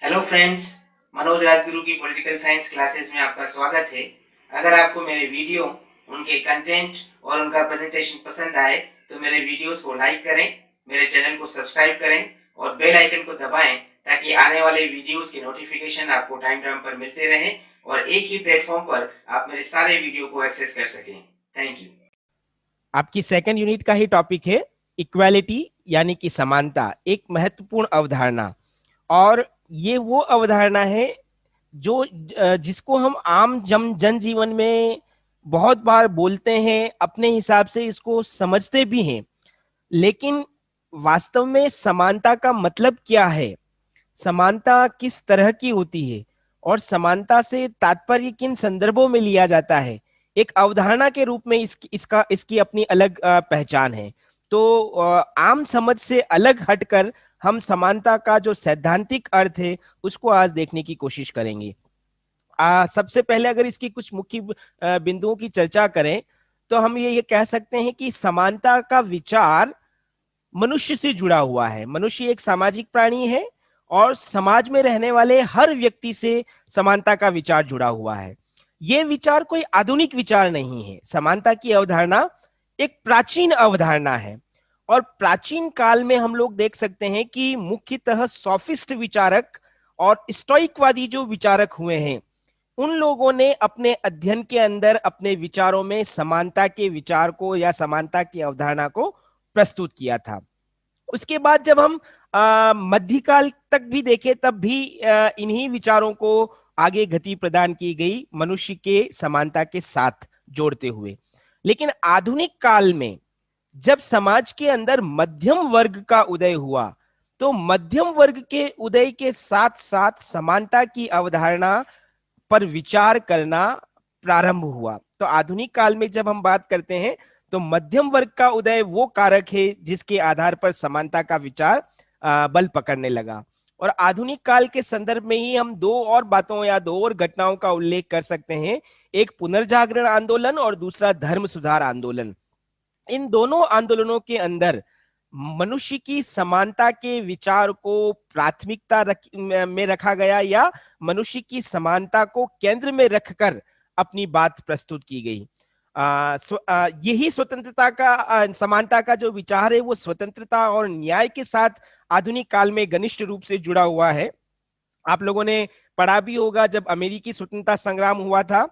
Hello friends, Manoj Rajguru की political science classes में आपका स्वागत है। अगर आपको मेरे वीडियो, उनके कंटेंट और उनका प्रेजेंटेशन पसंद आए तो मेरे वीडियोस को लाइक करें, मेरे चैनल को सब्सक्राइब करें और बेल आइकन को दबाएं ताकि आने वाले वीडियोस की नोटिफिकेशन आपको टाइम टाइम पर मिलते रहे और एक ही प्लेटफॉर्म पर आप मेरे सारे वीडियो को एक्सेस कर सकें। Thank you. आपकी सेकेंड यूनिट का ही टॉपिक है इक्वालिटी यानी कि समानता, एक महत्वपूर्ण अवधारणा। और ये वो अवधारणा है जो जिसको हम आम जनजीवन में बहुत बार बोलते हैं, अपने हिसाब से इसको समझते भी हैं, लेकिन वास्तव में समानता का मतलब क्या है, समानता किस तरह की होती है और समानता से तात्पर्य किन संदर्भों में लिया जाता है, एक अवधारणा के रूप में इसकी अपनी अलग पहचान है। तो आम समझ से अलग हटकर हम समानता का जो सैद्धांतिक अर्थ है उसको आज देखने की कोशिश करेंगे। सबसे पहले अगर इसकी कुछ मुख्य बिंदुओं की चर्चा करें तो हम ये कह सकते हैं कि समानता का विचार मनुष्य से जुड़ा हुआ है। मनुष्य एक सामाजिक प्राणी है और समाज में रहने वाले हर व्यक्ति से समानता का विचार जुड़ा हुआ है। यह विचार कोई आधुनिक विचार नहीं है। समानता की अवधारणा एक प्राचीन अवधारणा है और प्राचीन काल में हम लोग देख सकते हैं कि मुख्यतः सोफिस्ट विचारक और स्टोइकवादी जो विचारक हुए हैं, उन लोगों ने अपने अध्ययन के अंदर अपने विचारों में समानता के विचार को या समानता की अवधारणा को प्रस्तुत किया था। उसके बाद जब हम मध्यकाल तक भी देखें तब भी इन्हीं विचारों को आगे गति प्रदान की गई मनुष्य के समानता के साथ जोड़ते हुए। लेकिन आधुनिक काल में जब समाज के अंदर मध्यम वर्ग का उदय हुआ तो मध्यम वर्ग के उदय के साथ साथ समानता की अवधारणा पर विचार करना प्रारंभ हुआ। तो आधुनिक काल में जब हम बात करते हैं तो मध्यम वर्ग का उदय वो कारक है जिसके आधार पर समानता का विचार बल पकड़ने लगा। और आधुनिक काल के संदर्भ में ही हम दो और बातों या दो और घटनाओं का उल्लेख कर सकते हैं, एक पुनर्जागरण आंदोलन और दूसरा धर्म सुधार आंदोलन। इन दोनों आंदोलनों के अंदर मनुष्य की समानता के विचार को प्राथमिकता में रखा गया या मनुष्य की समानता को केंद्र में रखकर अपनी बात प्रस्तुत की गई। यही स्वतंत्रता का समानता का जो विचार है वो स्वतंत्रता और न्याय के साथ आधुनिक काल में घनिष्ठ रूप से जुड़ा हुआ है। आप लोगों ने पढ़ा भी होगा, जब अमेरिकी स्वतंत्रता संग्राम हुआ था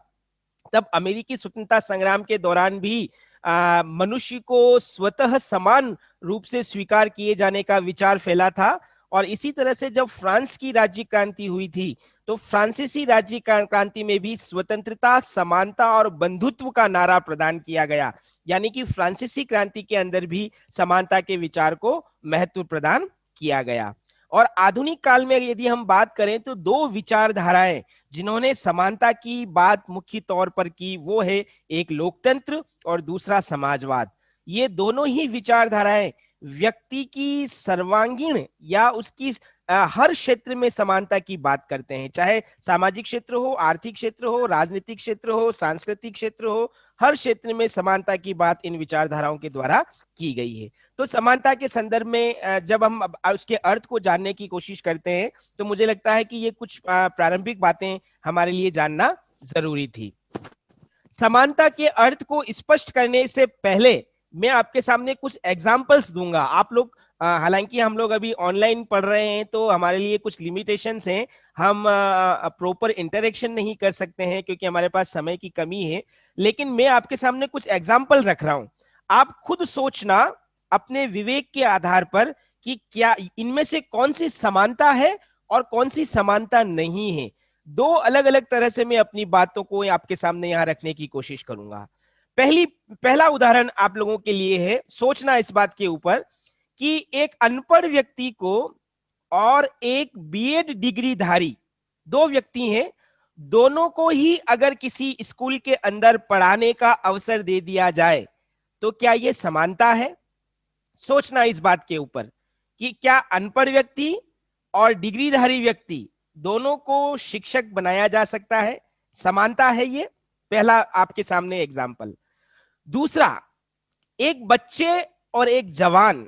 तब अमेरिकी स्वतंत्रता संग्राम के दौरान भी मनुष्य को स्वतः समान रूप से स्वीकार किए जाने का विचार फैला था। और इसी तरह से जब फ्रांस की राज्य क्रांति हुई थी तो फ्रांसीसी राज्य क्रांति में भी स्वतंत्रता, समानता और बंधुत्व का नारा प्रदान किया गया। यानी कि फ्रांसीसी क्रांति के अंदर भी समानता के विचार को महत्व प्रदान किया गया। और आधुनिक काल में यदि हम बात करें तो दो विचारधाराएं जिन्होंने समानता की बात मुख्य तौर पर की, वो है एक लोकतंत्र और दूसरा समाजवाद। ये दोनों ही विचारधाराएं व्यक्ति की सर्वांगीण या उसकी हर क्षेत्र में समानता की बात करते हैं, चाहे सामाजिक क्षेत्र हो, आर्थिक क्षेत्र हो, राजनीतिक क्षेत्र हो, सांस्कृतिक क्षेत्र हो, हर क्षेत्र में समानता की बात इन विचारधाराओं के द्वारा की गई है। तो समानता के संदर्भ में जब हम उसके अर्थ को जानने की कोशिश करते हैं तो मुझे लगता है कि ये कुछ प्रारंभिक बातें हमारे लिए जानना जरूरी थी। समानता के अर्थ को स्पष्ट करने से पहले मैं आपके सामने कुछ एग्जाम्पल्स दूंगा। आप लोग हालांकि हम लोग अभी ऑनलाइन पढ़ रहे हैं तो हमारे लिए कुछ लिमिटेशंस हैं, हम प्रॉपर इंटरेक्शन नहीं कर सकते हैं क्योंकि हमारे पास समय की कमी है। लेकिन मैं आपके सामने कुछ एग्जाम्पल रख रहा हूं, आप खुद सोचना अपने विवेक के आधार पर कि क्या इनमें से कौन सी समानता है और कौन सी समानता नहीं है। दो अलग अलग तरह से मैं अपनी बातों को आपके सामने यहां रखने की कोशिश करूंगा। पहला उदाहरण आप लोगों के लिए है सोचना इस बात के ऊपर कि एक अनपढ़ व्यक्ति को और एक बीएड डिग्री धारी, दो व्यक्ति हैं, दोनों को ही अगर किसी स्कूल के अंदर पढ़ाने का अवसर दे दिया जाए तो क्या यह समानता है? सोचना इस बात के ऊपर कि क्या अनपढ़ व्यक्ति और डिग्रीधारी व्यक्ति दोनों को शिक्षक बनाया जा सकता है? समानता है ये? पहला आपके सामने एग्जाम्पल। दूसरा, एक बच्चे और एक जवान,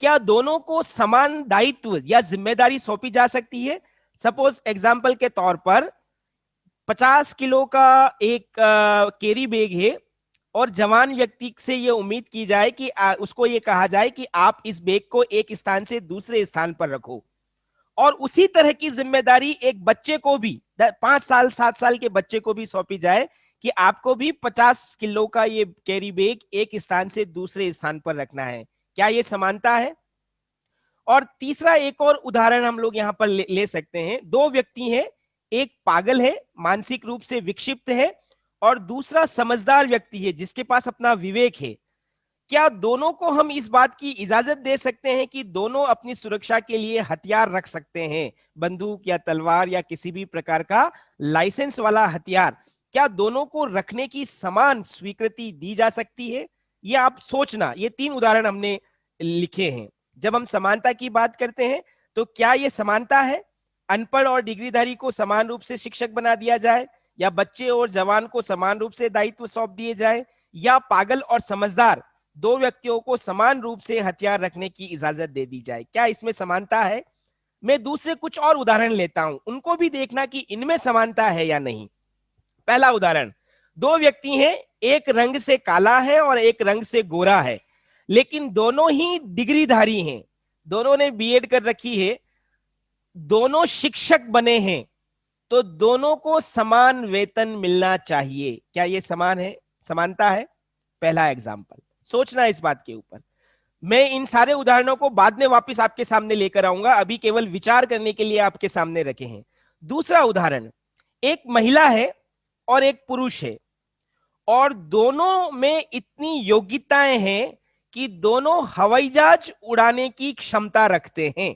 क्या दोनों को समान दायित्व या जिम्मेदारी सौंपी जा सकती है? सपोज एग्जाम्पल के तौर पर 50 किलो का एक कैरी बैग है और जवान व्यक्ति से ये उम्मीद की जाए कि उसको ये कहा जाए कि आप इस बैग को एक स्थान से दूसरे स्थान पर रखो, और उसी तरह की जिम्मेदारी एक बच्चे को भी 5 साल 7 साल के बच्चे को भी सौंपी जाए कि आपको भी 50 किलो का ये कैरी बैग एक स्थान से दूसरे स्थान पर रखना है। क्या ये समानता है? और तीसरा एक और उदाहरण हम लोग यहां पर ले सकते हैं। दो व्यक्ति हैं, एक पागल है, मानसिक रूप से विक्षिप्त है, और दूसरा समझदार व्यक्ति है जिसके पास अपना विवेक है। क्या दोनों को हम इस बात की इजाजत दे सकते हैं कि दोनों अपनी सुरक्षा के लिए हथियार रख सकते हैं, बंदूक या तलवार या किसी भी प्रकार का लाइसेंस वाला हथियार? क्या दोनों को रखने की समान स्वीकृति दी जा सकती है? ये आप सोचना। ये 3 उदाहरण हमने लिखे हैं। जब हम समानता की बात करते हैं तो क्या ये समानता है? अनपढ़ और डिग्रीधारी को समान रूप से शिक्षक बना दिया जाए, या बच्चे और जवान को समान रूप से दायित्व सौंप दिए जाए, या पागल और समझदार दो व्यक्तियों को समान रूप से हथियार रखने की इजाजत दे दी जाए? क्या इसमें समानता है? मैं दूसरे कुछ और उदाहरण लेता हूं, उनको भी देखना कि इनमें समानता है या नहीं। पहला उदाहरण, दो व्यक्ति हैं, एक रंग से काला है और एक रंग से गोरा है, लेकिन दोनों ही डिग्रीधारी हैं, दोनों ने बीएड कर रखी है, दोनों शिक्षक बने हैं, तो दोनों को समान वेतन मिलना चाहिए। क्या यह समान है, समानता है? पहला एग्जाम्पल, सोचना इस बात के ऊपर। मैं इन सारे उदाहरणों को बाद में वापस आपके सामने लेकर आऊंगा, अभी केवल विचार करने के लिए आपके सामने रखे हैं। दूसरा उदाहरण, एक महिला है और एक पुरुष है, और दोनों में इतनी योग्यताएं हैं कि दोनों हवाई जहाज उड़ाने की क्षमता रखते हैं,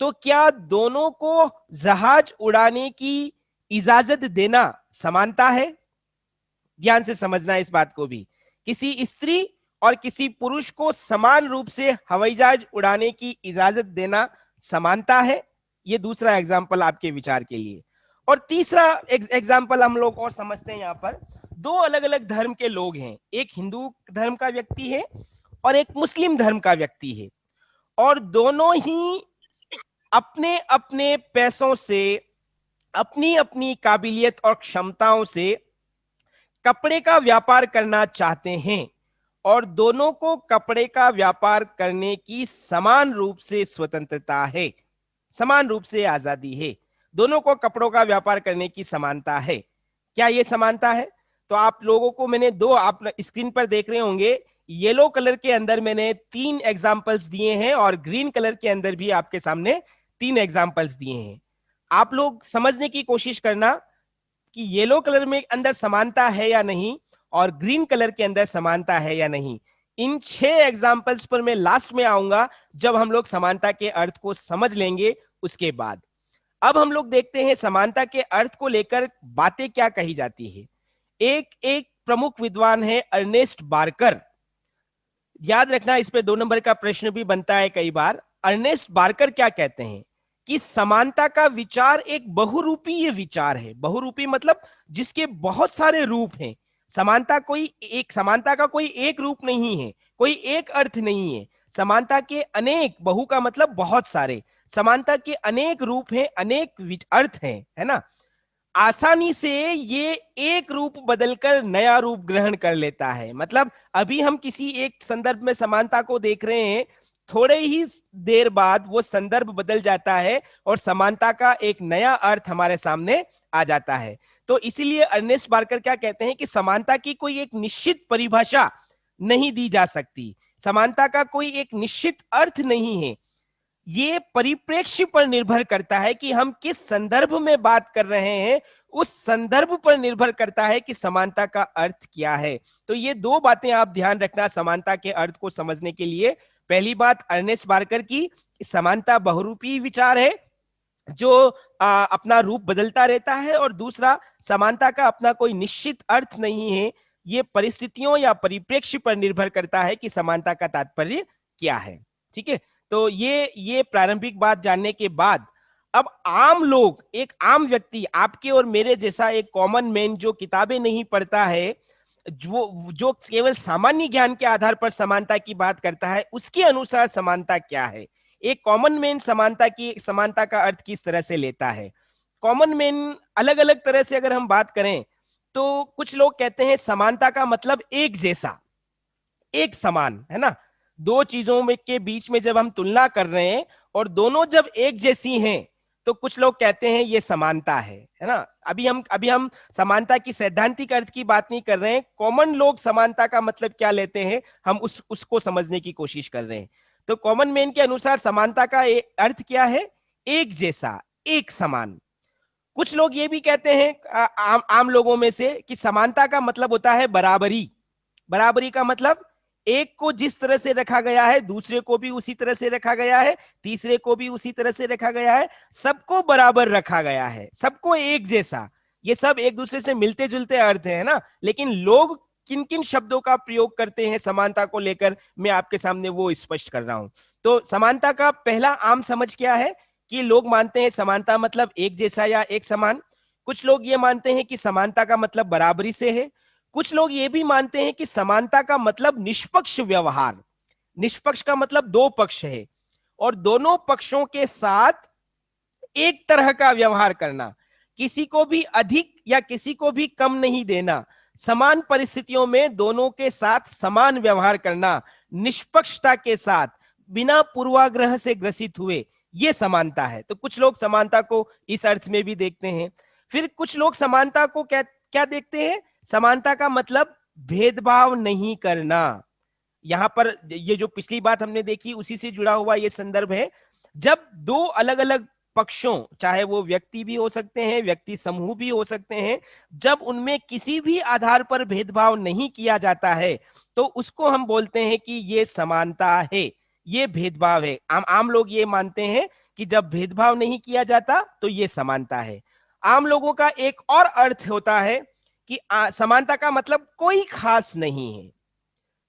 तो क्या दोनों को जहाज उड़ाने की इजाजत देना समानता है? ध्यान से समझना इस बात को भी। किसी स्त्री और किसी पुरुष को समान रूप से हवाई जहाज उड़ाने की इजाजत देना समानता है? ये दूसरा एग्जाम्पल आपके विचार के लिए। और तीसरा एग्जाम्पल हम लोग और समझते हैं। यहां पर दो अलग अलग धर्म के लोग हैं, एक हिंदू धर्म का व्यक्ति है और एक मुस्लिम धर्म का व्यक्ति है, और दोनों ही अपने अपने पैसों से, अपनी अपनी काबिलियत और क्षमताओं से कपड़े का व्यापार करना चाहते हैं, और दोनों को कपड़े का व्यापार करने की समान रूप से स्वतंत्रता है, समान रूप से आजादी है, दोनों को कपड़ों का व्यापार करने की समानता है। क्या यह समानता है? तो आप लोगों को मैंने दो, आप स्क्रीन पर देख रहे होंगे, येलो कलर के अंदर मैंने 3 एग्जाम्पल्स दिए हैं और ग्रीन कलर के अंदर भी आपके सामने 3 एग्जाम्पल्स दिए हैं। आप लोग समझने की कोशिश करना कि येलो कलर में अंदर समानता है या नहीं और ग्रीन कलर के अंदर समानता है या नहीं। इन 6 एग्जाम्पल्स पर मैं लास्ट में आऊंगा जब हम लोग समानता के अर्थ को समझ लेंगे। उसके बाद अब हम लोग देखते हैं समानता के अर्थ को लेकर बातें क्या कही जाती है। एक प्रमुख विद्वान है अर्नेस्ट बार्कर। याद रखना, इस पे 2 नंबर का प्रश्न भी बनता है कई बार। अर्नेस्ट बार्कर क्या कहते हैं कि समानता का विचार एक बहुरूपीय विचार है। बहुरूपी मतलब जिसके बहुत सारे रूप हैं। समानता का कोई एक रूप नहीं है, कोई एक अर्थ नहीं है। समानता के अनेक, बहु का मतलब बहुत सारे, समानता के अनेक रूप हैं, अनेक अर्थ हैं, है ना। आसानी से ये एक रूप बदलकर नया रूप ग्रहण कर लेता है। मतलब अभी हम किसी एक संदर्भ में समानता को देख रहे हैं, थोड़े ही देर बाद वो संदर्भ बदल जाता है और समानता का एक नया अर्थ हमारे सामने आ जाता है। तो इसीलिए अर्नेस्ट बार्कर क्या कहते हैं कि समानता की कोई एक निश्चित परिभाषा नहीं दी जा सकती, समानता का कोई एक निश्चित अर्थ नहीं है। ये परिप्रेक्ष्य पर निर्भर करता है कि हम किस संदर्भ में बात कर रहे हैं, उस संदर्भ पर निर्भर करता है कि समानता का अर्थ क्या है। तो ये 2 बातें आप ध्यान रखना समानता के अर्थ को समझने के लिए। पहली बात अर्नेस्ट बार्कर की, समानता बहुरूपी विचार है जो अपना रूप बदलता रहता है, और दूसरा समानता का अपना कोई निश्चित अर्थ नहीं है, ये परिस्थितियों या परिप्रेक्ष्य पर निर्भर करता है कि समानता का तात्पर्य क्या है। ठीक है, तो ये प्रारंभिक बात जानने के बाद अब आम लोग, एक आम व्यक्ति, आपके और मेरे जैसा एक कॉमन मैन जो किताबें नहीं पढ़ता है, जो केवल सामान्य ज्ञान के आधार पर समानता की बात करता है, उसके अनुसार समानता क्या है। एक कॉमन मैन समानता का अर्थ किस तरह से लेता है। कॉमन मैन अलग अलग तरह से अगर हम बात करें तो कुछ लोग कहते हैं समानता का मतलब एक जैसा, एक समान, है ना। दो चीजों में के बीच में जब हम तुलना कर रहे हैं और दोनों जब एक जैसी हैं तो कुछ लोग कहते हैं ये समानता है ना। अभी हम समानता की सैद्धांतिक अर्थ की बात नहीं कर रहे हैं, कॉमन लोग समानता का मतलब क्या लेते हैं हम उसको समझने की कोशिश कर रहे हैं। तो कॉमन मैन के अनुसार समानता का अर्थ क्या है, एक जैसा, एक समान। कुछ लोग ये भी कहते हैं आम लोगों में से कि समानता का मतलब होता है बराबरी। बराबरी का मतलब एक को जिस तरह से रखा गया है दूसरे को भी उसी तरह से रखा गया है, तीसरे को भी उसी तरह से रखा गया है, सबको बराबर रखा गया है, सबको एक जैसा। ये सब एक दूसरे से मिलते जुलते अर्थ है ना, लेकिन लोग किन किन शब्दों का प्रयोग करते हैं समानता को लेकर मैं आपके सामने वो स्पष्ट कर रहा हूं। तो समानता का पहला आम समझ क्या है कि लोग मानते हैं समानता मतलब एक जैसा या एक समान। कुछ लोग ये मानते हैं कि समानता का मतलब बराबरी से है। कुछ लोग ये भी मानते हैं कि समानता का मतलब निष्पक्ष व्यवहार। निष्पक्ष का मतलब दो पक्ष है और दोनों पक्षों के साथ एक तरह का व्यवहार करना, किसी को भी अधिक या किसी को भी कम नहीं देना, समान परिस्थितियों में दोनों के साथ समान व्यवहार करना, निष्पक्षता के साथ, बिना पूर्वाग्रह से ग्रसित हुए, ये समानता है। तो कुछ लोग समानता को इस अर्थ में भी देखते हैं। फिर कुछ लोग समानता को क्या देखते हैं, समानता का मतलब भेदभाव नहीं करना। यहां पर ये जो पिछली बात हमने देखी उसी से जुड़ा हुआ ये संदर्भ है। जब दो अलग अलग पक्षों, चाहे वो व्यक्ति भी हो सकते हैं, व्यक्ति समूह भी हो सकते हैं, जब उनमें किसी भी आधार पर भेदभाव नहीं किया जाता है तो उसको हम बोलते हैं कि ये समानता है, ये भेदभाव है। आम लोग ये मानते हैं कि जब भेदभाव नहीं किया जाता तो ये समानता है। आम लोगों का एक और अर्थ होता है कि समानता का मतलब कोई खास नहीं है।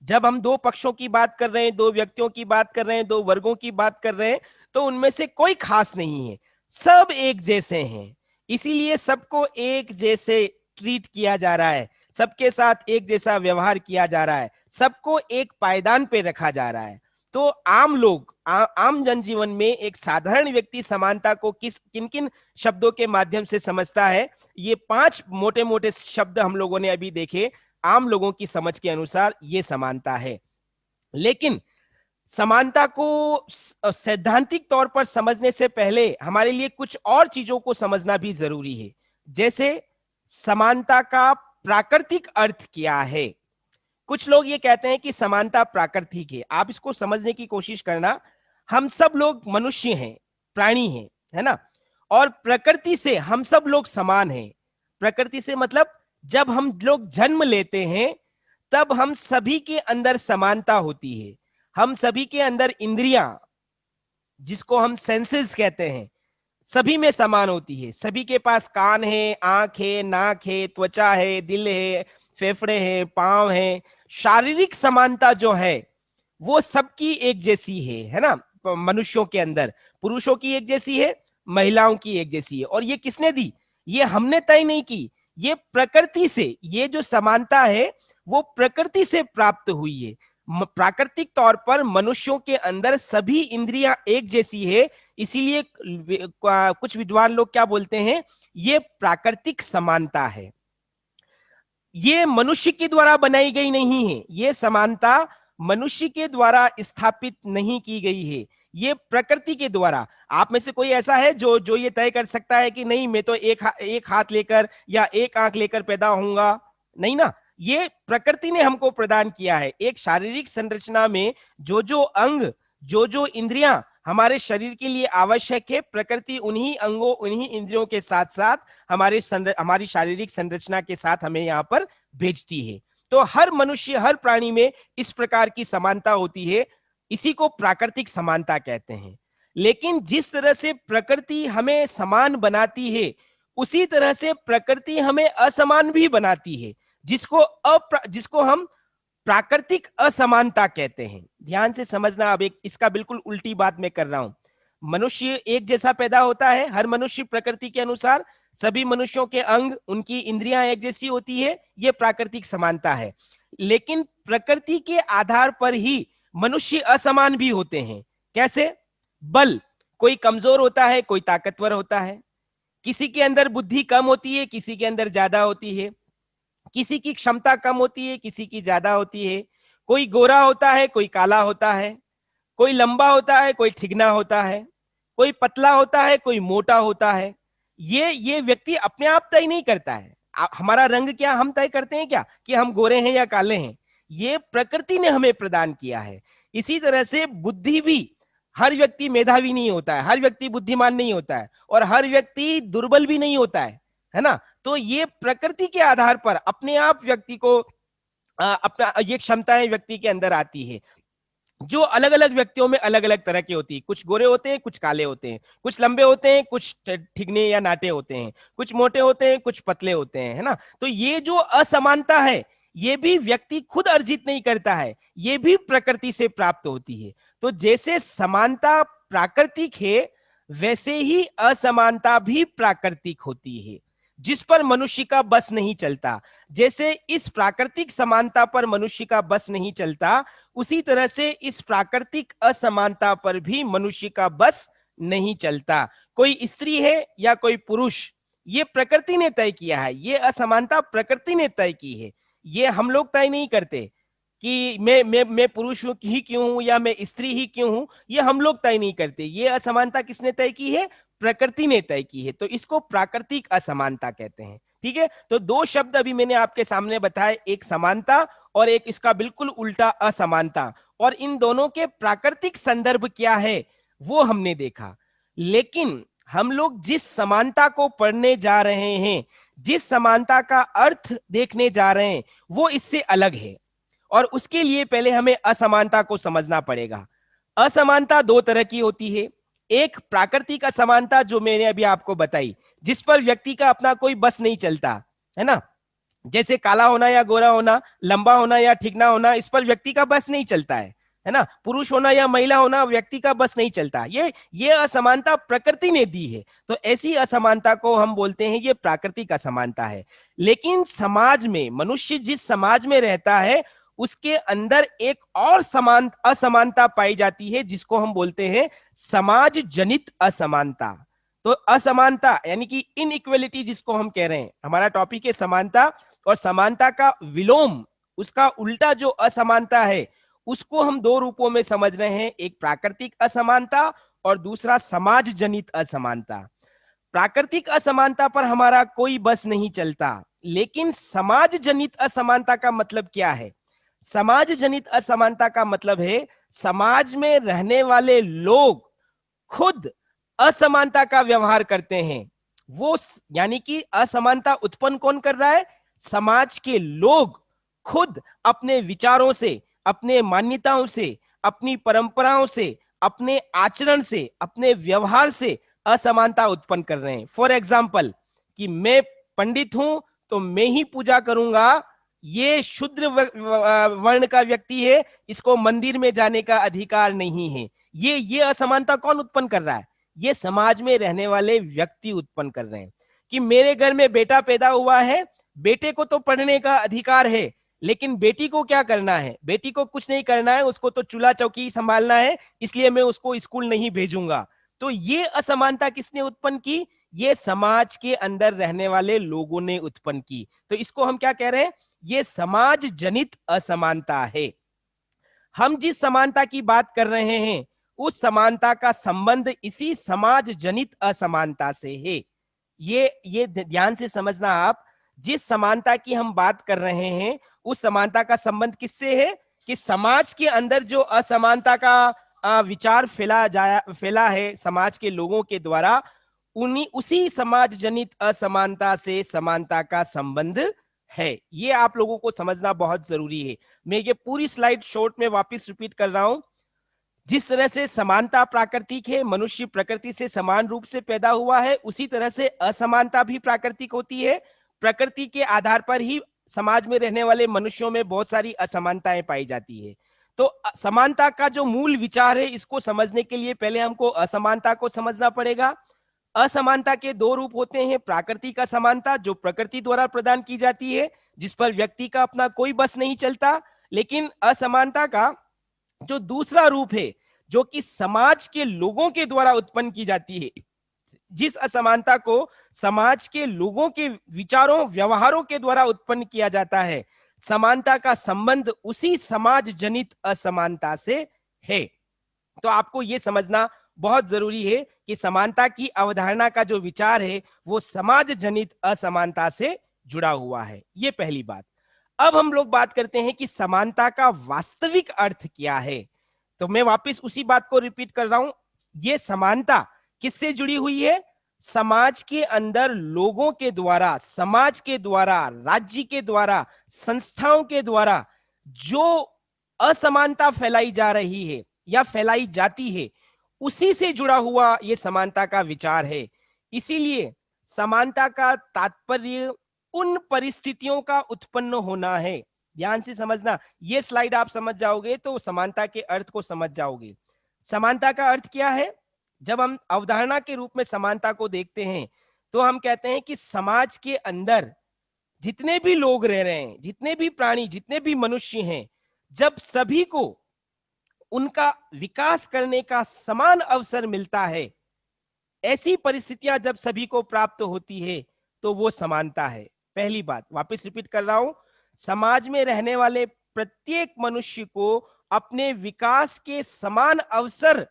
जब हम दो पक्षों की बात कर रहे हैं, दो व्यक्तियों की बात कर रहे हैं, दो वर्गों की बात कर रहे हैं, तो उनमें से कोई खास नहीं है, सब एक जैसे हैं। इसीलिए सबको एक जैसे ट्रीट किया जा रहा है, सबके साथ एक जैसा व्यवहार किया जा रहा है, सबको एक पायदान पे रखा जा रहा है। तो आम लोग, आम जनजीवन में एक साधारण व्यक्ति समानता को किन किन शब्दों के माध्यम से समझता है, ये 5 मोटे मोटे शब्द हम लोगों ने अभी देखे। आम लोगों की समझ के अनुसार ये समानता है। लेकिन समानता को सैद्धांतिक तौर पर समझने से पहले हमारे लिए कुछ और चीजों को समझना भी जरूरी है। जैसे समानता का प्राकृतिक अर्थ क्या है। कुछ लोग ये कहते हैं कि समानता प्राकृतिक है। आप इसको समझने की कोशिश करना। हम सब लोग मनुष्य हैं, प्राणी हैं, है ना, और प्रकृति से हम सब लोग समान हैं। प्रकृति से मतलब जब हम लोग जन्म लेते हैं तब हम सभी के अंदर समानता होती है। हम सभी के अंदर इंद्रियां, जिसको हम सेंसेस कहते हैं, सभी में समान होती है। सभी के पास कान है, आंख है, नाक है, त्वचा है, दिल है, फेफड़े हैं, पांव हैं। शारीरिक समानता जो है वो सबकी एक जैसी है ना। मनुष्यों के अंदर पुरुषों की एक जैसी है, महिलाओं की एक जैसी है। और ये किसने दी, ये हमने तय नहीं की, ये प्रकृति से, ये जो समानता है वो प्रकृति से प्राप्त हुई है। प्राकृतिक तौर पर मनुष्यों के अंदर सभी इंद्रियां एक जैसी है। इसीलिए कुछ विद्वान लोग क्या बोलते हैं, ये प्राकृतिक समानता है, ये मनुष्य के द्वारा बनाई गई नहीं है। ये समानता मनुष्य के द्वारा स्थापित नहीं की गई है, ये प्रकृति के द्वारा। आप में से कोई ऐसा है जो ये तय कर सकता है कि नहीं मैं तो एक हाथ लेकर या एक आंख लेकर पैदा होऊंगा? नहीं ना, ये प्रकृति ने हमको प्रदान किया है। एक शारीरिक संरचना में जो अंग, जो इंद्रियां हमारे शरीर के लिए आवश्यक है, प्रकृति उन्हीं अंगों, उन्हीं इंद्रियों के साथ साथ हमारी शारीरिक संरचना के साथ हमें यहाँ पर भेजती है। तो हर मनुष्य, हर प्राणी में इस प्रकार की समानता होती है। इसी को प्राकृतिक समानता कहते हैं। लेकिन जिस तरह से प्रकृति हमें समान बनाती है, उसी तरह से प्रकृति हमें असमान भी बनाती है, जिसको हम प्राकृतिक असमानता कहते हैं। ध्यान से समझना। अब इसका बिल्कुल उल्टी बात मैं कर रहा हूं। मनुष्य एक जैसा पैदा होता है, हर मनुष्य प्रकृति के अनुसार, सभी मनुष्यों के अंग, उनकी इंद्रियां एक जैसी होती है, यह प्राकृतिक समानता है। लेकिन प्रकृति के आधार पर ही मनुष्य असमान भी होते हैं। कैसे? बल, कोई कमजोर होता है, कोई ताकतवर होता है, किसी के अंदर बुद्धि कम होती है, किसी के अंदर ज्यादा होती है, किसी की क्षमता कम होती है, किसी की ज्यादा होती है, कोई गोरा होता है, कोई काला होता है, कोई लंबा होता है, कोई ठिगना होता है, कोई पतला होता है, कोई मोटा होता है। ये व्यक्ति अपने आप तय नहीं करता है। हमारा रंग क्या हम तय करते हैं क्या कि हम गोरे हैं या काले हैं? ये प्रकृति ने हमें प्रदान किया है। इसी तरह से बुद्धि भी, हर व्यक्ति मेधावी नहीं होता है, हर व्यक्ति बुद्धिमान नहीं होता है, और हर व्यक्ति दुर्बल भी नहीं होता है ना? तो ये प्रकृति के आधार पर अपने आप व्यक्ति को अपना ये क्षमताएं व्यक्ति के अंदर आती है, जो अलग अलग व्यक्तियों में अलग अलग तरह की होती है। कुछ गोरे होते हैं, कुछ काले होते हैं, कुछ लंबे होते हैं, कुछ ठिगने या नाटे होते हैं, कुछ मोटे होते हैं, कुछ पतले होते हैं, है ना? तो ये जो असमानता है, ये भी व्यक्ति खुद अर्जित नहीं करता है, ये भी प्रकृति से प्राप्त होती है। तो जैसे समानता प्राकृतिक है, वैसे ही असमानता भी प्राकृतिक होती है, जिस पर मनुष्य का बस नहीं चलता। जैसे इस प्राकृतिक समानता पर मनुष्य का बस नहीं चलता, उसी तरह से इस प्राकृतिक असमानता पर भी मनुष्य का बस नहीं चलता। कोई स्त्री है या कोई पुरुष, ये प्रकृति ने तय किया है, ये असमानता प्रकृति ने तय की है, ये हम लोग तय नहीं करते कि मैं पुरुष ही क्यों हूं या मैं स्त्री ही क्यों हूं, ये हम लोग तय नहीं करते। ये असमानता किसने तय की है? प्रकृति ने तय की है। तो इसको प्राकृतिक असमानता कहते हैं। ठीक है, तो दो शब्द अभी मैंने आपके सामने बताए, एक समानता और एक इसका बिल्कुल उल्टा असमानता, और इन दोनों के प्राकृतिक संदर्भ क्या है वो हमने देखा। लेकिन हम लोग जिस समानता को पढ़ने जा रहे हैं, जिस समानता का अर्थ देखने जा रहे हैं, वो इससे अलग है, और उसके लिए पहले हमें असमानता को समझना पड़ेगा। असमानता दो तरह की होती है। एक प्राकृतिक असमानता जो मैंने अभी आपको बताई, जिस पर व्यक्ति का अपना कोई बस नहीं चलता, है ना? जैसे काला होना या गोरा होना, लंबा होना या ठिगना होना, इस पर व्यक्ति का बस नहीं चलता है ना? पुरुष होना या महिला होना, व्यक्ति का बस नहीं चलता। ये असमानता प्रकृति ने दी है। तो ऐसी असमानता को हम बोलते हैं ये प्राकृतिक असमानता है। लेकिन समाज में, मनुष्य जिस समाज में रहता है, उसके अंदर एक और असमानता पाई जाती है, जिसको हम बोलते हैं समाज जनित असमानता। तो असमानता यानी कि इनइक्वलिटी जिसको हम कह रहे हैं, हमारा टॉपिक है समानता, और समानता का विलोम, उसका उल्टा जो असमानता है, उसको हम दो रूपों में समझ रहे हैं, एक प्राकृतिक असमानता और दूसरा समाज जनित असमानता। प्राकृतिक असमानता पर हमारा कोई बस नहीं चलता, लेकिन समाज जनित असमानता का मतलब क्या है? समाज जनित असमानता का मतलब है समाज में रहने वाले लोग खुद असमानता का व्यवहार करते हैं। वो यानी कि असमानता उत्पन्न कौन कर रहा है? समाज के लोग खुद अपने विचारों से, अपने मान्यताओं से, अपनी परंपराओं से, अपने आचरण से, अपने व्यवहार से असमानता उत्पन्न कर रहे हैं। फॉर एग्जाम्पल, कि मैं पंडित हूं तो मैं ही पूजा करूंगा, ये शूद्र वर्ण का व्यक्ति है, इसको मंदिर में जाने का अधिकार नहीं है। ये असमानता कौन उत्पन्न कर रहा है? ये समाज में रहने वाले व्यक्ति उत्पन्न कर रहे हैं। कि मेरे घर में बेटा पैदा हुआ है, बेटे को तो पढ़ने का अधिकार है, लेकिन बेटी को क्या करना है? बेटी को कुछ नहीं करना है, उसको तो चूल्हा चौकी संभालना है, इसलिए मैं उसको स्कूल नहीं भेजूंगा। तो ये असमानता किसने उत्पन्न की? ये समाज के अंदर रहने वाले लोगों ने उत्पन्न की। तो इसको हम क्या कह रहे हैं? ये समाज जनित असमानता है। हम जिस समानता की बात कर रहे हैं, उस समानता का संबंध इसी समाज जनित असमानता से है। ये ध्यान से समझना आप, जिस समानता की हम बात कर रहे हैं, उस समानता का संबंध किससे है? कि समाज के अंदर जो असमानता का विचार फैला है समाज के लोगों के द्वारा, उसी समाज जनित असमानता से समानता का संबंध है। ये आप लोगों को समझना बहुत जरूरी है। मैं ये पूरी स्लाइड शॉर्ट में वापस रिपीट कर रहा हूं। जिस तरह से समानता प्राकृतिक है, मनुष्य प्रकृति से समान रूप से पैदा हुआ है, उसी तरह से असमानता भी प्राकृतिक होती है। प्रकृति के आधार पर ही समाज में रहने वाले मनुष्यों में बहुत सारी असमानताएं पाई जाती है। तो समानता का जो मूल विचार है, इसको समझने के लिए पहले हमको असमानता को समझना पड़ेगा। असमानता के दो रूप होते हैं। प्राकृतिक असमानता जो प्रकृति द्वारा प्रदान की जाती है, जिस पर व्यक्ति का अपना कोई बस नहीं चलता। लेकिन असमानता का जो दूसरा रूप है, जो कि समाज के लोगों के द्वारा उत्पन्न की जाती है, जिस असमानता को समाज के लोगों के विचारों व्यवहारों के द्वारा उत्पन्न किया जाता है, समानता का संबंध उसी समाज जनित असमानता से है। तो आपको यह समझना बहुत जरूरी है कि समानता की अवधारणा का जो विचार है वो समाज जनित असमानता से जुड़ा हुआ है। ये पहली बात। अब हम लोग बात करते हैं कि समानता का वास्तविक अर्थ क्या है। तो मैं वापस उसी बात को रिपीट कर रहा हूं, ये समानता किससे जुड़ी हुई है? समाज के अंदर लोगों के द्वारा, समाज के द्वारा, राज्य के द्वारा, संस्थाओं के द्वारा जो असमानता फैलाई जा रही है या फैलाई जाती है, उसी से जुड़ा हुआ यह समानता का विचार है। इसीलिए समानता का तात्पर्य उन परिस्थितियों का उत्पन्न होना है। ध्यान से समझना, ये स्लाइड आप समझ जाओगे तो समानता के अर्थ को समझ जाओगे। समानता का अर्थ क्या है? जब हम अवधारणा के रूप में समानता को देखते हैं तो हम कहते हैं कि समाज के अंदर जितने भी लोग रह रहे हैं, जितने भी प्राणी, जितने भी मनुष्य हैं, जब सभी को उनका विकास करने का समान अवसर मिलता है, ऐसी परिस्थितियां जब सभी को प्राप्त होती है तो वो समानता है। पहली बात वापस रिपीट कर रहा हूं, समाज में रहने वाले प्रत्येक मनुष्य को अपने विकास के समान अवसर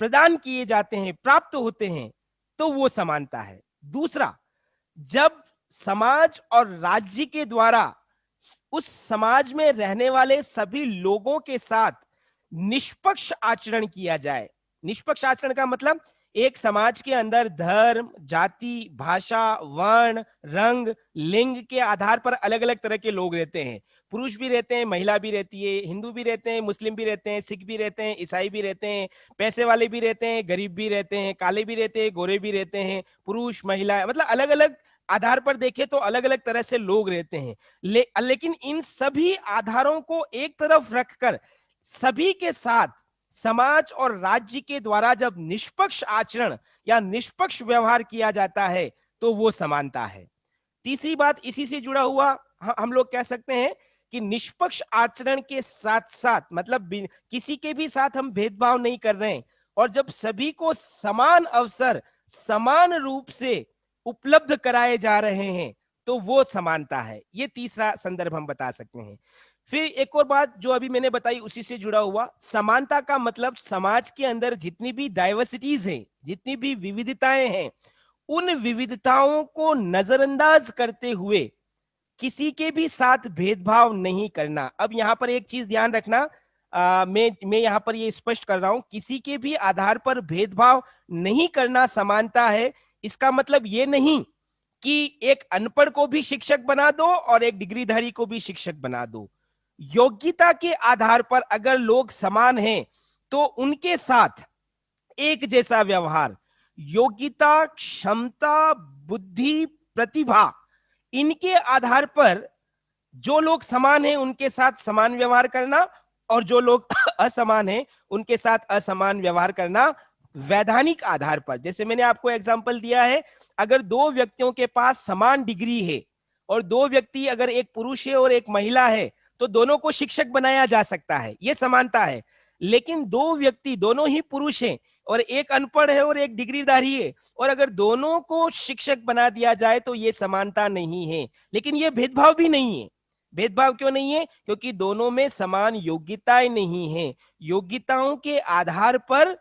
प्रदान किए जाते हैं, प्राप्त होते हैं, तो वो समानता है। दूसरा, जब समाज और राज्य के द्वारा उस समाज में रहने वाले सभी लोगों के साथ निष्पक्ष आचरण किया जाए। निष्पक्ष आचरण का मतलब एक समाज के अंदर धर्म, जाति, भाषा, वर्ण, रंग, लिंग के आधार पर अलग अलग तरह के लोग रहते हैं। पुरुष भी रहते हैं, महिला भी रहती है, हिंदू भी रहते हैं, मुस्लिम भी रहते हैं, सिख भी रहते हैं, ईसाई भी रहते हैं, पैसे वाले भी रहते हैं, गरीब भी रहते हैं, काले भी रहते हैं, गोरे भी रहते हैं, पुरुष, महिला, मतलब अलग अलग आधार पर देखें तो अलग अलग तरह से लोग रहते हैं। लेकिन इन सभी आधारों को एक तरफ रखकर सभी के साथ समाज और राज्य के द्वारा जब निष्पक्ष आचरण या निष्पक्ष व्यवहार किया जाता है तो वो समानता है। तीसरी बात इसी से जुड़ा हुआ हम लोग कह सकते हैं कि निष्पक्ष आचरण के साथ साथ, मतलब किसी के भी साथ हम भेदभाव नहीं कर रहे हैं, और जब सभी को समान अवसर समान रूप से उपलब्ध कराए जा रहे हैं तो वो समानता है। ये तीसरा संदर्भ हम बता सकते हैं। फिर एक और बात जो अभी मैंने बताई उसी से जुड़ा हुआ, समानता का मतलब समाज के अंदर जितनी भी डाइवर्सिटीज हैं, जितनी भी विविधताएं हैं, उन विविधताओं को नजरअंदाज करते हुए किसी के भी साथ भेदभाव नहीं करना। अब यहां पर एक चीज ध्यान रखना, मैं यहां पर ये स्पष्ट कर रहा हूं, किसी के भी आधार पर भेदभाव नहीं करना समानता है। इसका मतलब ये नहीं कि एक अनपढ़ को भी शिक्षक बना दो और एक डिग्रीधारी को भी शिक्षक बना दो। योग्यता के आधार पर अगर लोग समान हैं तो उनके साथ एक जैसा व्यवहार, योग्यता, क्षमता, बुद्धि, प्रतिभा, इनके आधार पर जो लोग समान हैं उनके साथ समान व्यवहार करना, और जो लोग असमान हैं उनके साथ असमान व्यवहार करना वैधानिक आधार पर। जैसे मैंने आपको एग्जांपल दिया है, अगर दो व्यक्तियों के पास समान डिग्री है और दो व्यक्ति, अगर एक पुरुष है और एक महिला है, तो दोनों को शिक्षक बनाया जा सकता है, यह समानता है। लेकिन दो व्यक्ति दोनों ही पुरुष हैं और एक अनपढ़ है और एक डिग्रीधारी है, और अगर दोनों को शिक्षक बना दिया जाए तो यह समानता नहीं है। लेकिन यह भेदभाव भी नहीं है। भेदभाव क्यों नहीं है? क्योंकि दोनों में समान योग्यताएं नहीं है। योग्यताओं के आधार पर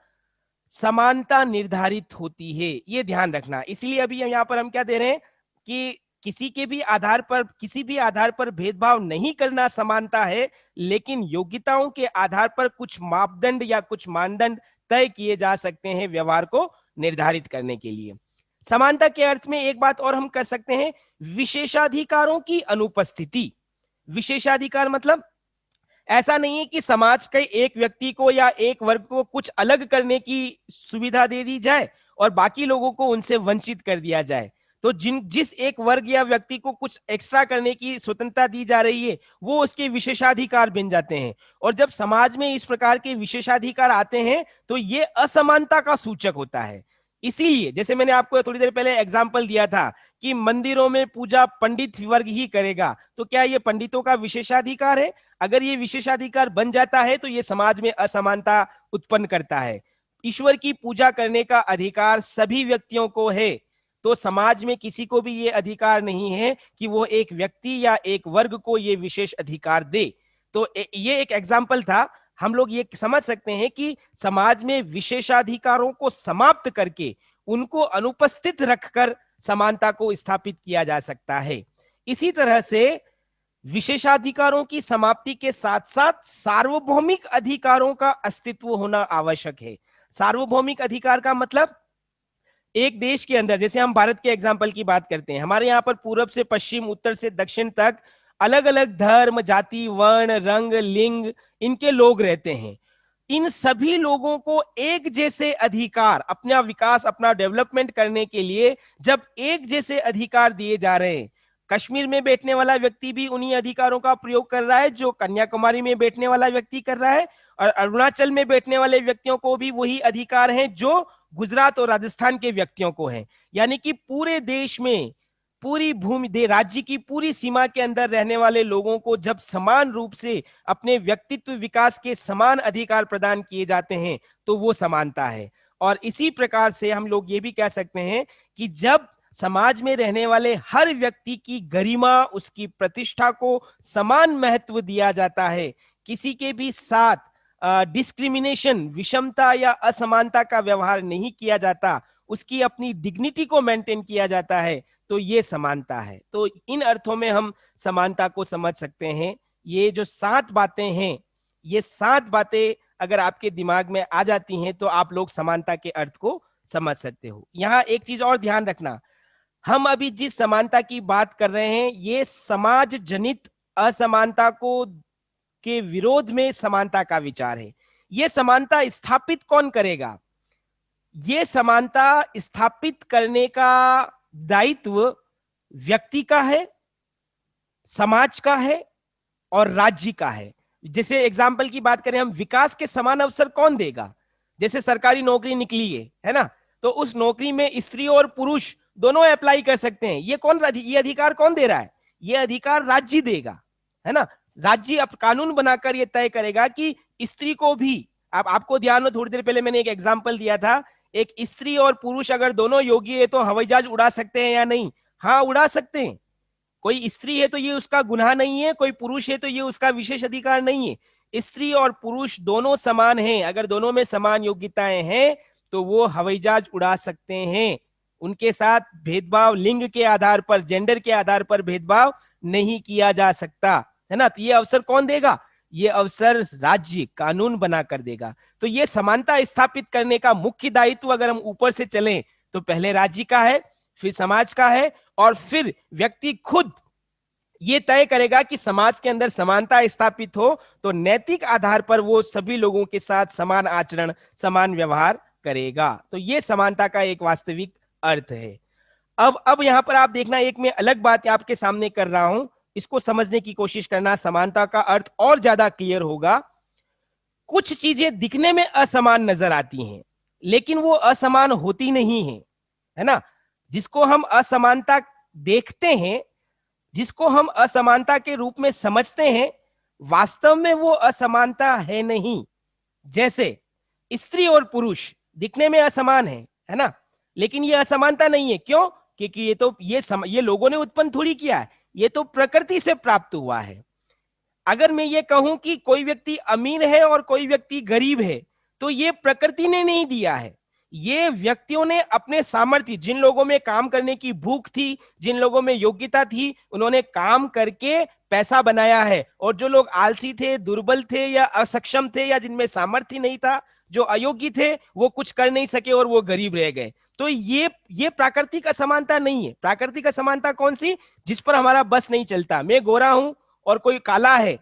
समानता निर्धारित होती है, ये ध्यान रखना। इसलिए अभी यहां पर हम क्या दे रहे हैं कि किसी के भी आधार पर, किसी भी आधार पर भेदभाव नहीं करना समानता है, लेकिन योग्यताओं के आधार पर कुछ मापदंड या कुछ मानदंड तय किए जा सकते हैं व्यवहार को निर्धारित करने के लिए। समानता के अर्थ में एक बात और हम कर सकते हैं, विशेषाधिकारों की अनुपस्थिति। विशेषाधिकार मतलब ऐसा नहीं है कि समाज के एक व्यक्ति को या एक वर्ग को कुछ अलग करने की सुविधा दे दी जाए और बाकी लोगों को उनसे वंचित कर दिया जाए। तो जिस एक वर्ग या व्यक्ति को कुछ एक्स्ट्रा करने की स्वतंत्रता दी जा रही है वो उसके विशेषाधिकार बन जाते हैं। और जब समाज में इस प्रकार के विशेषाधिकार आते हैं तो ये असमानता का सूचक होता है। इसीलिए जैसे मैंने आपको थोड़ी देर पहले एग्जाम्पल दिया था कि मंदिरों में पूजा पंडित वर्ग ही करेगा, तो क्या ये पंडितों का विशेषाधिकार है? अगर ये विशेषाधिकार बन जाता है तो ये समाज में असमानता उत्पन्न करता है। ईश्वर की पूजा करने का अधिकार सभी व्यक्तियों को है, तो समाज में किसी को भी ये अधिकार नहीं है कि वो एक व्यक्ति या एक वर्ग को ये विशेष अधिकार दे। तो ये एक एग्जाम्पल था। हम लोग ये समझ सकते हैं कि समाज में विशेषाधिकारों को समाप्त करके उनको अनुपस्थित रखकर समानता को स्थापित किया जा सकता है। इसी तरह से विशेषाधिकारों की समाप्ति के साथ साथ सार्वभौमिक अधिकारों का अस्तित्व होना आवश्यक है। सार्वभौमिक अधिकार का मतलब एक देश के अंदर, जैसे हम भारत के एग्जाम्पल की बात करते हैं, हमारे यहाँ पर पूरब से पश्चिम, उत्तर से दक्षिण तक अलग अलग धर्म, जाति, वर्ण, रंग, लिंग इनके लोग रहते हैं। इन सभी लोगों को एक जैसे अधिकार, अपना विकास, अपना डेवलपमेंट करने के लिए जब एक जैसे अधिकार दिए जा रहे हैं, कश्मीर में बैठने वाला व्यक्ति भी उन्हीं अधिकारों का प्रयोग कर रहा है जो कन्याकुमारी में बैठने वाला व्यक्ति कर रहा है, और अरुणाचल में बैठने वाले व्यक्तियों को भी वही अधिकार हैं जो गुजरात और राजस्थान के व्यक्तियों को हैं। यानी कि पूरे देश में, पूरी भूमि दे राज्य की पूरी सीमा के अंदर रहने वाले लोगों को जब समान रूप से अपने व्यक्तित्व विकास के समान अधिकार प्रदान किए जाते हैं तो वो समानता है। और इसी प्रकार से हम लोग ये भी कह सकते हैं कि जब समाज में रहने वाले हर व्यक्ति की गरिमा, उसकी प्रतिष्ठा को समान महत्व दिया जाता है, किसी के भी साथ डिस्क्रिमिनेशन, विषमता या असमानता का व्यवहार नहीं किया जाता, उसकी अपनी डिग्निटी को मेंटेन किया जाता है, तो ये समानता है। तो इन अर्थों में हम समानता को समझ सकते हैं। ये जो 7 बातें हैं, ये 7 बातें अगर आपके दिमाग में आ जाती हैं तो आप लोग समानता के अर्थ को समझ सकते हो। यहां एक चीज और ध्यान रखना, हम अभी जिस समानता की बात कर रहे हैं ये समाज जनित असमानता को के विरोध में समानता का विचार है। ये समानता स्थापित कौन करेगा? ये समानता स्थापित करने का दायित्व व्यक्ति का है, समाज का है और राज्य का है। जैसे एग्जाम्पल की बात करें हम, विकास के समान अवसर कौन देगा? जैसे सरकारी नौकरी निकली है ना, तो उस नौकरी में स्त्री और पुरुष दोनों अप्लाई कर सकते हैं। ये अधिकार कौन दे रहा है? ये अधिकार राज्य देगा, है ना। राज्य अब कानून बनाकर ये तय करेगा कि स्त्री को भी, आपको ध्यान हो थोड़ी देर पहले मैंने एक एग्जाम्पल दिया था, एक स्त्री और पुरुष अगर दोनों योग्य है तो हवाई जहाज उड़ा सकते हैं या नहीं? हाँ, उड़ा सकते हैं। कोई स्त्री है तो ये उसका गुनाह नहीं है, कोई पुरुष है तो ये उसका विशेष अधिकार नहीं है। स्त्री और पुरुष दोनों समान हैं, अगर दोनों में समान योग्यताएं हैं तो वो हवाई जहाज उड़ा सकते हैं। उनके साथ भेदभाव, लिंग के आधार पर, जेंडर के आधार पर भेदभाव नहीं किया जा सकता, है ना। तो ये अवसर कौन देगा? ये अवसर राज्य कानून बना कर देगा। तो ये समानता स्थापित करने का मुख्य दायित्व अगर हम ऊपर से चलें तो पहले राज्य का है, फिर समाज का है, और फिर व्यक्ति खुद ये तय करेगा कि समाज के अंदर समानता स्थापित हो तो नैतिक आधार पर वो सभी लोगों के साथ समान आचरण, समान व्यवहार करेगा। तो ये समानता का एक वास्तविक अर्थ है। अब यहां पर आप देखना, एक मैं अलग बात आपके सामने कर रहा हूं, इसको समझने की कोशिश करना, समानता का अर्थ और ज्यादा क्लियर होगा। कुछ चीजें दिखने में असमान नजर आती हैं लेकिन वो असमान होती नहीं है, है ना। जिसको हम असमानता देखते हैं, जिसको हम असमानता के रूप में समझते हैं, वास्तव में वो असमानता है नहीं। जैसे स्त्री और पुरुष दिखने में असमान है ना, लेकिन ये असमानता नहीं है। क्यों? क्योंकि ये लोगों ने उत्पन्न थोड़ी किया है, ये तो प्रकृति से प्राप्त हुआ है। अगर मैं ये कहूं कि कोई व्यक्ति अमीर है और कोई व्यक्ति गरीब है, तो ये प्रकृति ने नहीं दिया है, ये व्यक्तियों ने अपने सामर्थ्य, जिन लोगों में काम करने की भूख थी, जिन लोगों में योग्यता थी, उन्होंने काम करके पैसा बनाया है। और जो लोग आलसी थे, दुर्बल थे या असक्षम थे या जिनमें सामर्थ्य नहीं था, जो अयोग्य थे, वो कुछ कर नहीं सके और वो गरीब रह गए। तो ये प्राकृतिक असमानता नहीं है। प्राकृतिक असमानता कौन सी? जिस पर हमारा बस नहीं चलता। मैं गोरा हूं और कोई काला है,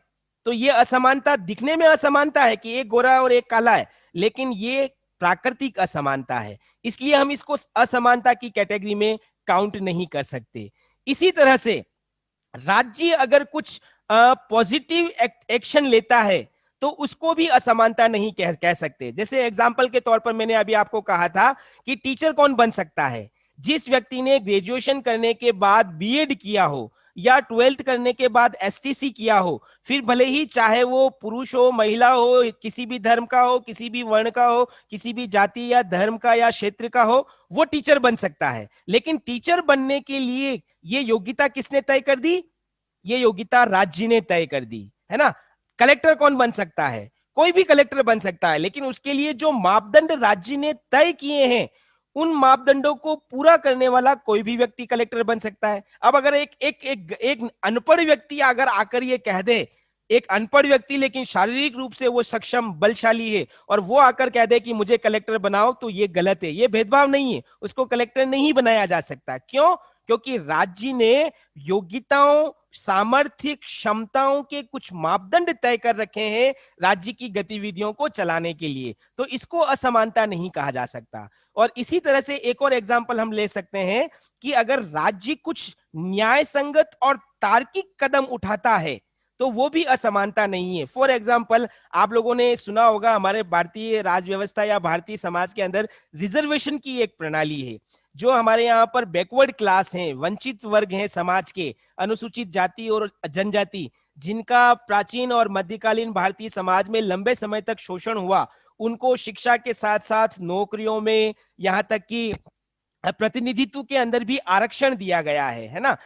तो ये असमानता दिखने में असमानता है कि एक गोरा और एक काला है, लेकिन ये प्राकृतिक असमानता है, इसलिए हम इसको असमानता की कैटेगरी में काउंट नहीं कर सकते। इसी तरह से राज्य अगर कुछ पॉजिटिव एक्शन लेता है तो उसको भी असमानता नहीं कह सकते। जैसे एग्जाम्पल के तौर पर मैंने अभी आपको कहा था कि टीचर कौन बन सकता है? जिस व्यक्ति ने ग्रेजुएशन करने के बाद बीएड किया हो या 12th करने के बाद एसटीसी किया हो, फिर भले ही चाहे वो पुरुष हो, महिला हो, किसी भी धर्म का हो, किसी भी वर्ण का हो, किसी भी जाति या धर्म का या क्षेत्र का हो, वो टीचर बन सकता है। लेकिन टीचर बनने के लिए ये योग्यता किसने तय कर दी? ये योग्यता राज्य ने तय कर दी, है ना। कलेक्टर कौन बन सकता है? कोई भी कलेक्टर बन सकता है, लेकिन उसके लिए जो मापदंड राज्य ने तय किए हैं, उन मापदंडों को पूरा करने वाला कोई भी व्यक्ति कलेक्टर बन सकता है। अब अगर एक अनपढ़ व्यक्ति अगर आकर ये कह दे, एक अनपढ़ व्यक्ति लेकिन शारीरिक रूप से वो सक्षम बलशाली है, और वो आकर कह दे कि मुझे कलेक्टर बनाओ, तो ये गलत है, ये भेदभाव नहीं है, उसको कलेक्टर नहीं बनाया जा सकता। क्यों? क्योंकि राज्य ने योग्यताओं, सामर्थ्य, क्षमताओं के कुछ मापदंड तय कर रखे हैं राज्य की गतिविधियों को चलाने के लिए, तो इसको असमानता नहीं कहा जा सकता। और इसी तरह से एक और एग्जांपल हम ले सकते हैं कि अगर राज्य कुछ न्याय संगत और तार्किक कदम उठाता है, तो वो भी असमानता नहीं है। फॉर एग्जाम्पल, आप लोगों ने सुना होगा हमारे भारतीय राज व्यवस्था या भारतीय समाज के अंदर रिजर्वेशन की एक प्रणाली है। जो हमारे यहाँ पर बैकवर्ड क्लास हैं, वंचित वर्ग हैं समाज के, अनुसूचित जाति और जनजाति, जिनका प्राचीन और मध्यकालीन भारतीय समाज में लंबे समय तक शोषण हुआ, उनको शिक्षा के साथ साथ नौकरियों में, यहाँ तक कि प्रतिनिधित्व के अंदर भी आरक्षण दिया गया है ना।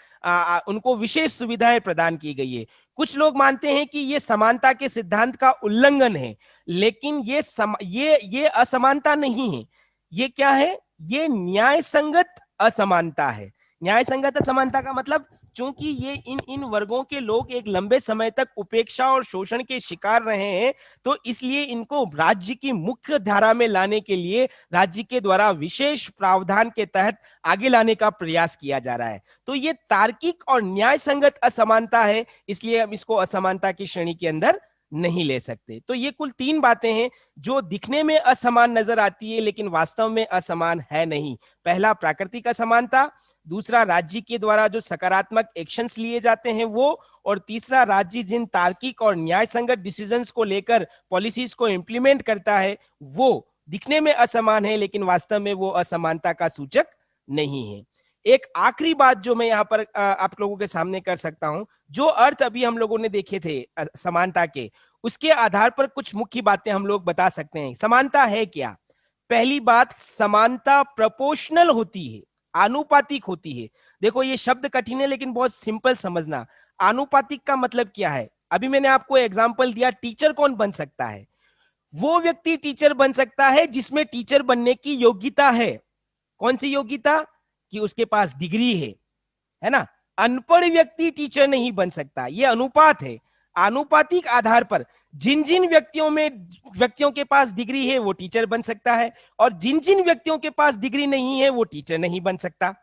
उनको विशेष सुविधाएं प्रदान की गई है। कुछ लोग मानते हैं कि ये समानता के सिद्धांत का उल्लंघन है, लेकिन ये असमानता नहीं है। ये क्या है? ये न्याय संगत असमानता है। न्याय संगत असमानता का मतलब, चूंकि ये इन वर्गों के लोग एक लंबे समय तक उपेक्षा और शोषण के शिकार रहे हैं, तो इसलिए इनको राज्य की मुख्य धारा में लाने के लिए राज्य के द्वारा विशेष प्रावधान के तहत आगे लाने का प्रयास किया जा रहा है। तो ये तार्किक और न्याय संगत असमानता है, इसलिए हम इसको असमानता की श्रेणी के अंदर नहीं ले सकते। तो ये कुल 3 बातें हैं जो दिखने में असमान नजर आती है, लेकिन वास्तव में असमान है नहीं। पहला, प्राकृतिक असमानता। दूसरा, राज्य के द्वारा जो सकारात्मक एक्शंस लिए जाते हैं वो। और तीसरा, राज्य जिन तार्किक और न्याय संगत डिसीजंस को लेकर पॉलिसीज को इंप्लीमेंट करता है, वो दिखने में असमान है, लेकिन वास्तव में वो असमानता का सूचक नहीं है। एक आखिरी बात जो मैं यहाँ पर आप लोगों के सामने कर सकता हूं, जो अर्थ अभी हम लोगों ने देखे थे समानता के, उसके आधार पर कुछ मुख्य बातें हम लोग बता सकते हैं। समानता है क्या? पहली बात, समानता प्रोपोर्शनल होती है, आनुपातिक होती है। देखो, ये शब्द कठिन है, लेकिन बहुत सिंपल समझना। आनुपातिक का मतलब क्या है? अभी मैंने आपको एग्जाम्पल दिया, टीचर कौन बन सकता है? वो व्यक्ति टीचर बन सकता है जिसमें टीचर बनने की योग्यता है। कौन सी योग्यता? कि उसके पास डिग्री है ना। अनपढ़ व्यक्ति टीचर नहीं बन सकता, यह अनुपात है। आनुपातिक आधार पर जिन जिन व्यक्तियों के पास डिग्री है वो टीचर बन सकता है, और जिन जिन व्यक्तियों के पास डिग्री नहीं है वो टीचर नहीं बन सकता।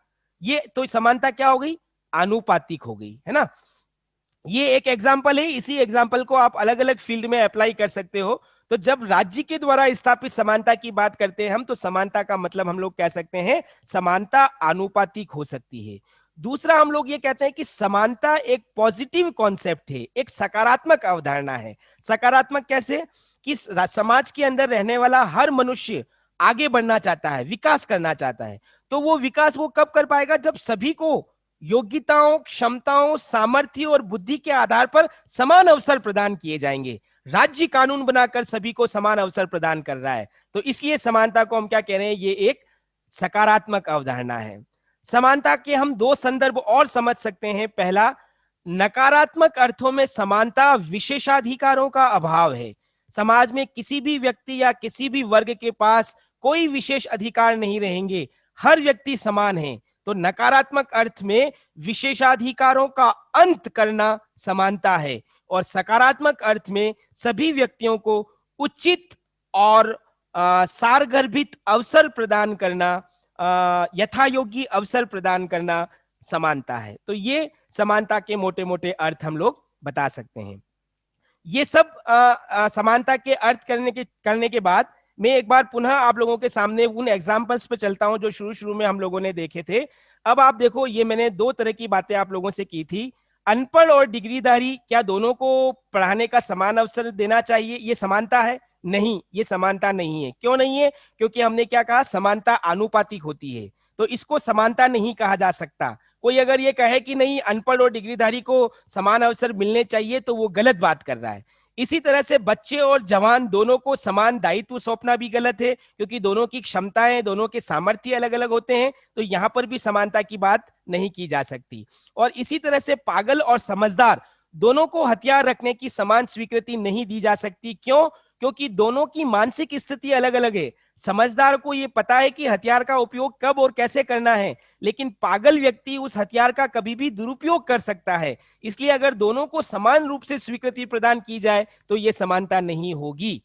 ये तो समानता क्या हो गई? आनुपातिक हो गई, है ना। ये एक एग्जाम्पल है, इसी एग्जाम्पल को आप अलग अलग फील्ड में अप्लाई कर सकते हो। तो जब राज्य के द्वारा स्थापित समानता की बात करते हैं हम, तो समानता का मतलब हम लोग कह सकते हैं समानता आनुपातिक हो सकती है। दूसरा, हम लोग ये कहते हैं कि समानता एक पॉजिटिव कॉन्सेप्ट है, एक सकारात्मक अवधारणा है। सकारात्मक कैसे? कि समाज के अंदर रहने वाला हर मनुष्य आगे बढ़ना चाहता है, विकास करना चाहता है। तो वो विकास वो कब कर पाएगा? जब सभी को योग्यताओं, क्षमताओं, सामर्थ्य और बुद्धि के आधार पर समान अवसर प्रदान किए जाएंगे। राज्य कानून बनाकर सभी को समान अवसर प्रदान कर रहा है, तो इसलिए समानता को हम क्या कह रहे हैं? ये एक सकारात्मक अवधारणा है। समानता के हम 2 संदर्भ और समझ सकते हैं। पहला, नकारात्मक अर्थों में समानता विशेषाधिकारों का अभाव है। समाज में किसी भी व्यक्ति या किसी भी वर्ग के पास कोई विशेष अधिकार नहीं रहेंगे, हर व्यक्ति समान है। तो नकारात्मक अर्थ में विशेषाधिकारों का अंत करना समानता है, और सकारात्मक अर्थ में सभी व्यक्तियों को उचित और सारगर्भित अवसर प्रदान करना, यथायोग्य अवसर प्रदान करना समानता है। तो ये समानता के मोटे मोटे अर्थ हम लोग बता सकते हैं। ये सब समानता के अर्थ करने के बाद मैं एक बार पुनः आप लोगों के सामने उन एग्जाम्पल्स पे चलता हूं जो शुरू शुरू में हम लोगों ने देखे थे। अब आप देखो, ये मैंने 2 तरह की बातें आप लोगों से की थी। अनपढ़ और डिग्रीधारी क्या दोनों को पढ़ाने का समान अवसर देना चाहिए? ये समानता है? नहीं, ये समानता नहीं है। क्यों नहीं है? क्योंकि हमने क्या कहा, समानता आनुपातिक होती है, तो इसको समानता नहीं कहा जा सकता। कोई अगर ये कहे कि नहीं अनपढ़ और डिग्रीधारी को समान अवसर मिलने चाहिए तो वो गलत बात कर रहा है। इसी तरह से बच्चे और जवान दोनों को समान दायित्व सौंपना भी गलत है, क्योंकि दोनों की क्षमताएं, दोनों के सामर्थ्य अलग अलग होते हैं, तो यहां पर भी समानता की बात नहीं की जा सकती। और इसी तरह से पागल और समझदार दोनों को हथियार रखने की समान स्वीकृति नहीं दी जा सकती। क्यों? क्योंकि दोनों की मानसिक स्थिति अलग अलग है। समझदार को यह पता है कि हथियार का उपयोग कब और कैसे करना है, लेकिन पागल व्यक्ति उस हथियार का कभी भी दुरुपयोग कर सकता है। इसलिए अगर दोनों को समान रूप से स्वीकृति प्रदान की जाए तो यह समानता नहीं होगी।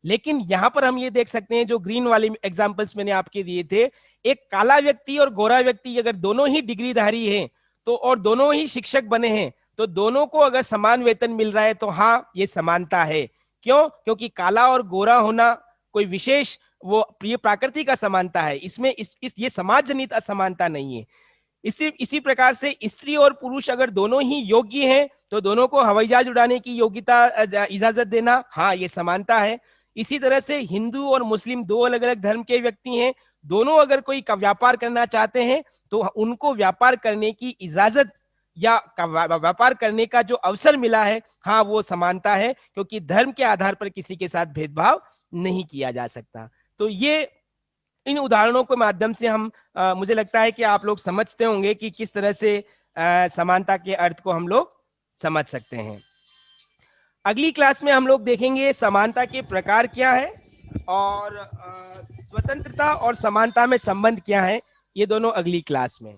लेकिन यहां पर हम ये देख सकते हैं, जो ग्रीन वाले एग्जांपल्स मैंने आपके दिए थे, एक काला व्यक्ति और गोरा व्यक्ति अगर दोनों ही डिग्रीधारी हैं तो, और दोनों ही शिक्षक बने हैं, तो दोनों को अगर समान वेतन मिल रहा है तो हाँ, ये समानता है। क्यों? क्योंकि काला और गोरा होना कोई विशेष वो प्रिय प्राकृतिक असमानता है, इसमें ये समाज जनित असमानता नहीं है। इसी प्रकार से स्त्री और पुरुष अगर दोनों ही योग्य हैं तो दोनों को हवाई जहाज उड़ाने की योग्यता इजाजत देना, हाँ, ये समानता है। इसी तरह से हिंदू और मुस्लिम दो अलग अलग धर्म के व्यक्ति हैं, दोनों अगर कोई का व्यापार करना चाहते हैं तो उनको व्यापार करने की इजाजत या व्यापार करने का जो अवसर मिला है, हाँ, वो समानता है, क्योंकि धर्म के आधार पर किसी के साथ भेदभाव नहीं किया जा सकता। तो ये इन उदाहरणों के माध्यम से हम मुझे लगता है कि आप लोग समझते होंगे कि किस तरह से समानता के अर्थ को हम लोग समझ सकते हैं। अगली क्लास में हम लोग देखेंगे समानता के प्रकार क्या है और स्वतंत्रता और समानता में संबंध क्या है, ये दोनों अगली क्लास में।